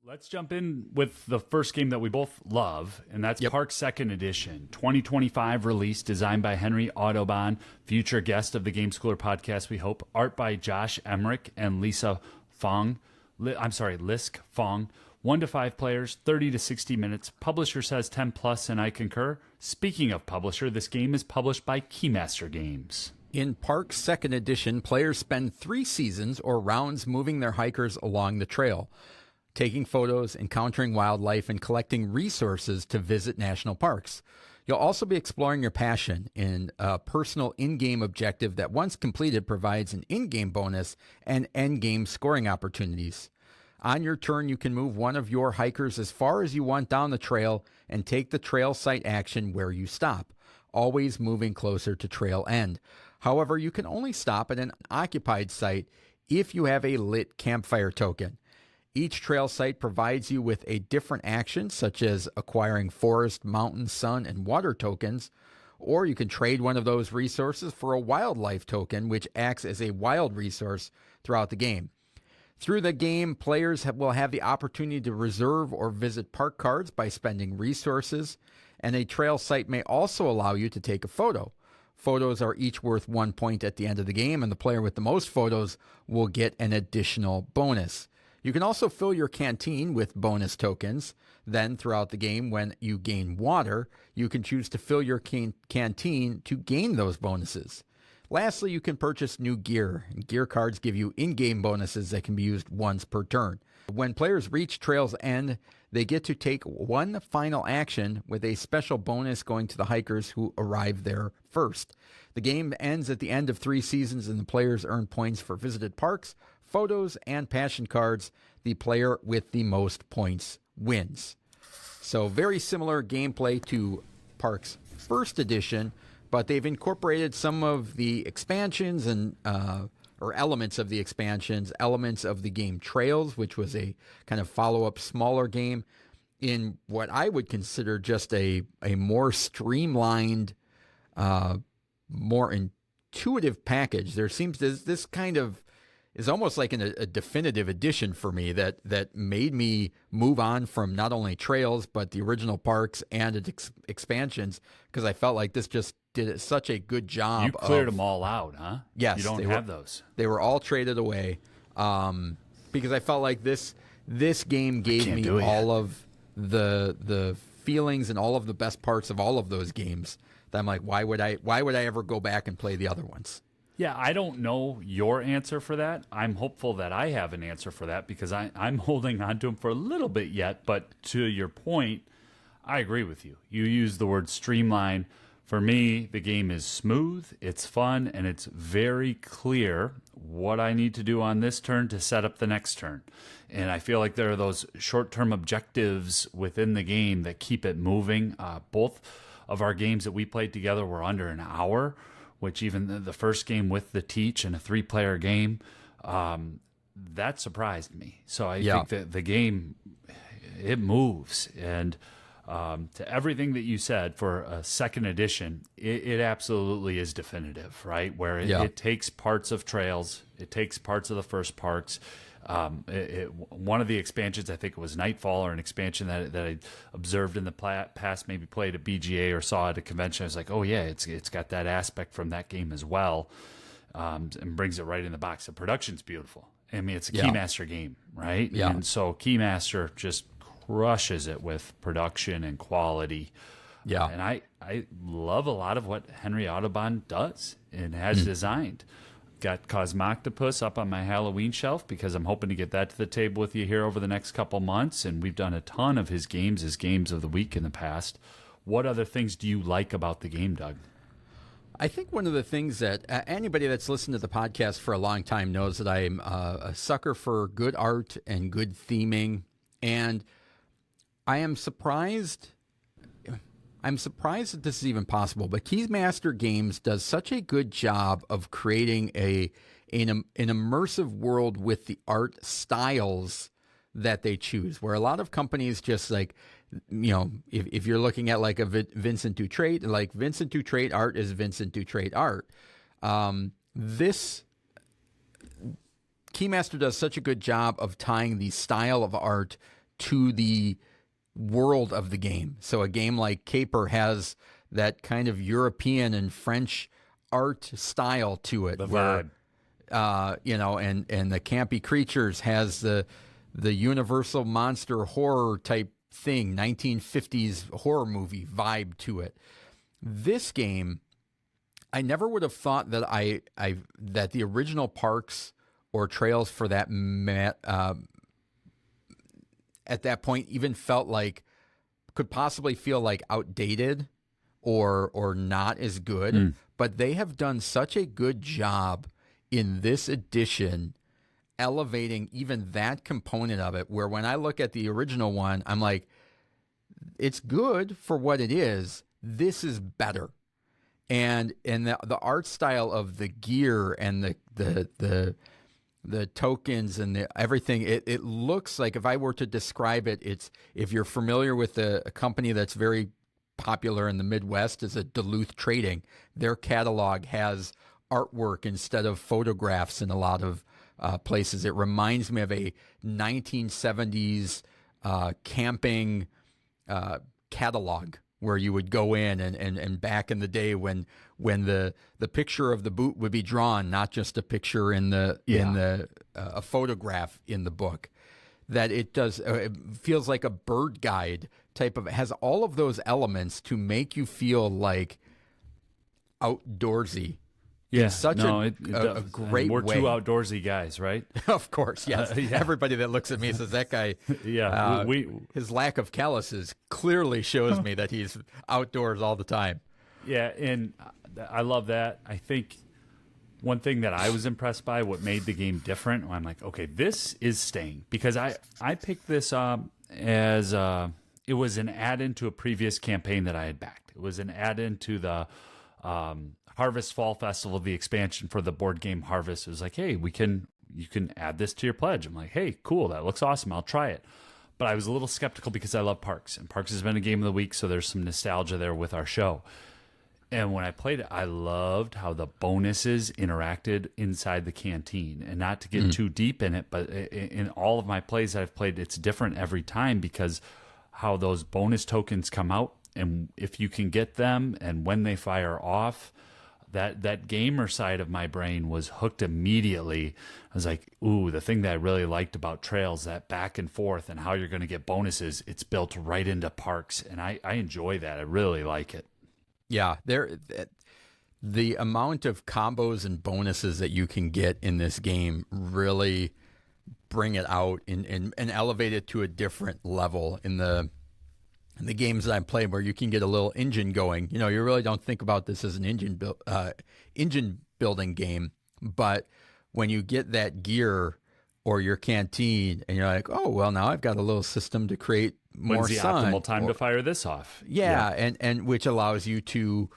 Let's jump in with the first game that we both love, and that's Park Second Edition, 2025 release, designed by Henry Audubon, future guest of the Game Schooler podcast, we hope. Art by Josh Emmerich and Lisa Fong. Lisk Fong. 1 to 5 players, 30 to 60 minutes. Publisher says 10 plus, and I concur. Speaking of publisher, this game is published by Keymaster Games. In Park Second Edition, players spend 3 seasons or rounds moving their hikers along the trail, taking photos, encountering wildlife, and collecting resources to visit national parks. You'll also be exploring your passion in a personal in-game objective that, once completed, provides an in-game bonus and end-game scoring opportunities. On your turn, you can move one of your hikers as far as you want down the trail and take the trail site action where you stop, always moving closer to trail end. However, you can only stop at an occupied site if you have a lit campfire token. Each trail site provides you with a different action, such as acquiring forest, mountain, sun, and water tokens, or you can trade one of those resources for a wildlife token, which acts as a wild resource throughout the game. Through the game, players will have the opportunity to reserve or visit park cards by spending resources, and a trail site may also allow you to take a photo. Photos are each worth 1 point at the end of the game, and the player with the most photos will get an additional bonus. You can also fill your canteen with bonus tokens. Then, throughout the game, when you gain water, you can choose to fill your canteen to gain those bonuses. Lastly, you can purchase new gear. Gear cards give you in-game bonuses that can be used once per turn. When players reach Trail's End, they get to take one final action with a special bonus going to the hikers who arrive there first. The game ends at the end of 3 seasons, and the players earn points for visited parks, photos, and passion cards. The player with the most points wins. So very similar gameplay to Parks First Edition, but they've incorporated some of the expansions and or elements of the expansions, elements of the game Trails, which was a kind of follow-up smaller game, in what I would consider just a more streamlined, more intuitive package. This kind of is almost like a definitive edition for me that made me move on from not only Trails, but the original Parks and its expansions, because I felt like this just did such a good job. You cleared them all out, huh? Yes. You don't have those. They were all traded away because I felt like this game gave me all of the feelings and all of the best parts of all of those games that I'm like, why would I ever go back and play the other ones? Yeah, I don't know your answer for that. I'm hopeful that I have an answer for that because I'm holding on to them for a little bit yet. But to your point, I agree with you. You use the word streamline. For me, the game is smooth, it's fun, and it's very clear what I need to do on this turn to set up the next turn. And I feel like there are those short-term objectives within the game that keep it moving. Both of our games that we played together were under an hour, which even the first game with the teach and a 3-player game, that surprised me. So I think that the game, it moves. And to everything that you said for a second edition, it absolutely is definitive, right? Where it takes parts of Trails, it takes parts of the first Parks. One of the expansions, I think it was Nightfall, or an expansion that I observed in the past, maybe played at BGA or saw at a convention. I was like, oh yeah, it's got that aspect from that game as well, and brings it right in the box. The production's beautiful. I mean, it's a Keymaster game, right? Yeah. And so Keymaster just crushes it with production and quality. Yeah. And I love a lot of what Henry Audubon does and has designed. Got Cosmoctopus up on my Halloween shelf because I'm hoping to get that to the table with you here over the next couple months. And we've done a ton of his games as games of the week in the past. What other things do you like about the game, Doug? I think one of the things that anybody that's listened to the podcast for a long time knows that I'm a sucker for good art and good theming. And I am surprised. I'm surprised that this is even possible, but Keymaster Games does such a good job of creating an immersive world with the art styles that they choose, where a lot of companies just like, you know, if you're looking at like a Vincent Dutrait, like Vincent Dutrait art is Vincent Dutrait art. This Keymaster does such a good job of tying the style of art to the world of the game. So a game like Caper has that kind of European and French art style to it. The vibe. And the Campy Creatures has the universal monster horror type thing, 1950s horror movie vibe to it. This game, I never would have thought that that the original Parks or Trails for that at that point even could possibly feel like outdated or not as good. But they have done such a good job in this edition elevating even that component of it, where when I look at the original one, I'm like, it's good for what it is. This is better. And the art style of the gear and the tokens and everything, it looks like, if I were to describe it, it's, if you're familiar with a company that's very popular in the Midwest, is a Duluth Trading, their catalog has artwork instead of photographs in a lot of places. It reminds me of a 1970s camping catalog where you would go in and back in the day when the picture of the boot would be drawn, not just a picture in a photograph in the book. That it does, it feels like a bird guide type of, it has all of those elements to make you feel like outdoorsy. Yeah, such a great way. We're way. two outdoorsy guys, right? Of course, yes. Everybody that looks at me says, that guy, his lack of calluses clearly shows me that he's outdoors all the time. Yeah, and I love that. I think one thing that I was impressed by, what made the game different, I'm like, okay, this is staying. Because I picked this as it was an add-in to a previous campaign that I had backed. It was an add-in to the Harvest Fall Festival, the expansion for the board game Harvest. It was like, hey, you can add this to your pledge. I'm like, hey, cool, that looks awesome. I'll try it. But I was a little skeptical because I love Parks, and Parks has been a game of the week, so there's some nostalgia there with our show. And when I played it, I loved how the bonuses interacted inside the canteen. And not to get too deep in it, but in all of my plays that I've played, it's different every time because how those bonus tokens come out, and if you can get them and when they fire off, that gamer side of my brain was hooked immediately. I was like, ooh, the thing that I really liked about Trails, that back and forth and how you're going to get bonuses, it's built right into Parks. And I enjoy that. I really like it. Yeah, the amount of combos and bonuses that you can get in this game really bring it out and elevate it to a different level in the games that I play, where you can get a little engine going. You know, you really don't think about this as an engine building game, but when you get that gear or your canteen and you're like, oh, well, now I've got a little system to create more When's the sun. optimal time to fire this off? Yeah, and which allows you to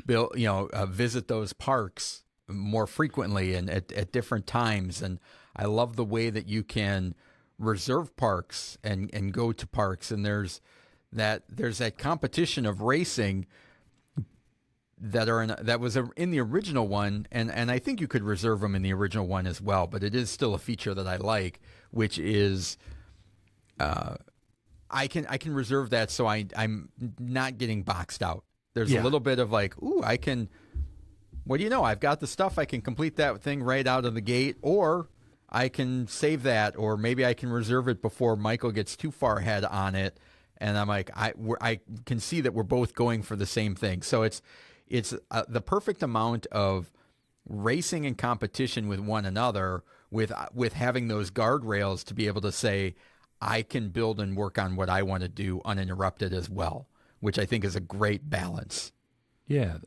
visit those parks more frequently and at different times. And I love the way that you can reserve parks and go to parks, and there's that competition of racing that was in the original one, and I think you could reserve them in the original one as well, but it is still a feature that I like, which is I can reserve that so I'm not getting boxed out. There's a little bit of like, ooh, I can, what do you know, I've got the stuff, I can complete that thing right out of the gate, or I can save that, or maybe I can reserve it before Michael gets too far ahead on it. And I'm like, I can see that we're both going for the same thing. So it's the perfect amount of racing and competition with one another, with having those guardrails to be able to say, I can build and work on what I want to do uninterrupted as well, which I think is a great balance. Yeah,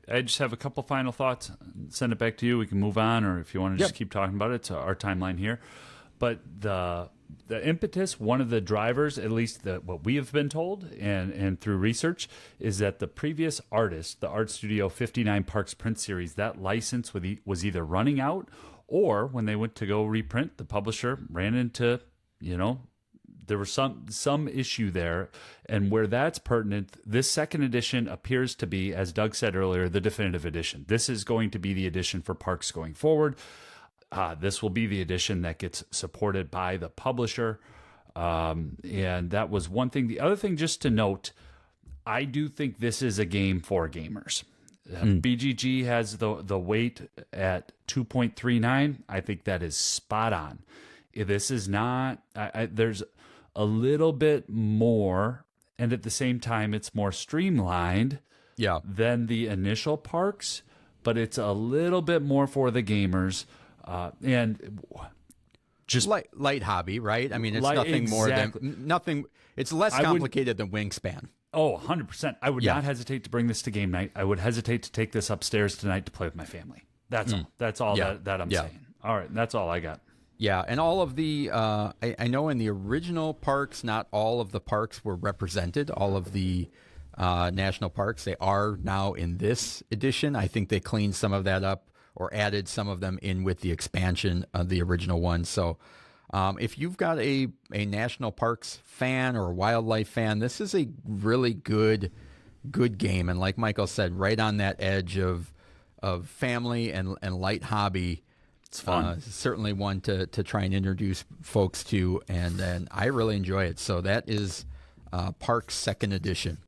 I just have a couple final thoughts. Send it back to you. We can move on, or if you want to just keep talking about it, it's our timeline here. But the impetus, one of the drivers, at least what we have been told and through research, is that the previous artist, the Art Studio 59 Parks print series, that license was either running out, or when they went to go reprint, the publisher ran into, there was some issue there. And where that's pertinent, this second edition appears to be, as Doug said earlier, the definitive edition. This is going to be the edition for Parks going forward. this will be the edition that gets supported by the publisher. And that was one thing. The other thing, just to note, I do think this is a game for gamers. BGG has the weight at 2.39. I think that is spot on. This is not, there's a little bit more, and at the same time, it's more streamlined than the initial parks, but it's a little bit more for the gamers. And just light hobby, right? I mean, it's nothing more than nothing. It's less complicated than Wingspan. Oh, 100%. I would not hesitate to bring this to game night. I would hesitate to take this upstairs tonight to play with my family. That's all. That's all that I'm saying. All right, that's all I got. Yeah, and all of the, I know in the original parks, not all of the parks were represented, all of the national parks. They are now in this edition. I think they cleaned some of that up or added some of them in with the expansion of the original one. So if you've got a national parks fan or a wildlife fan, this is a really good game. And like Michael said, right on that edge of family and light hobby. It's fun. Certainly one to try and introduce folks to, and I really enjoy it. So that is Parks Second Edition.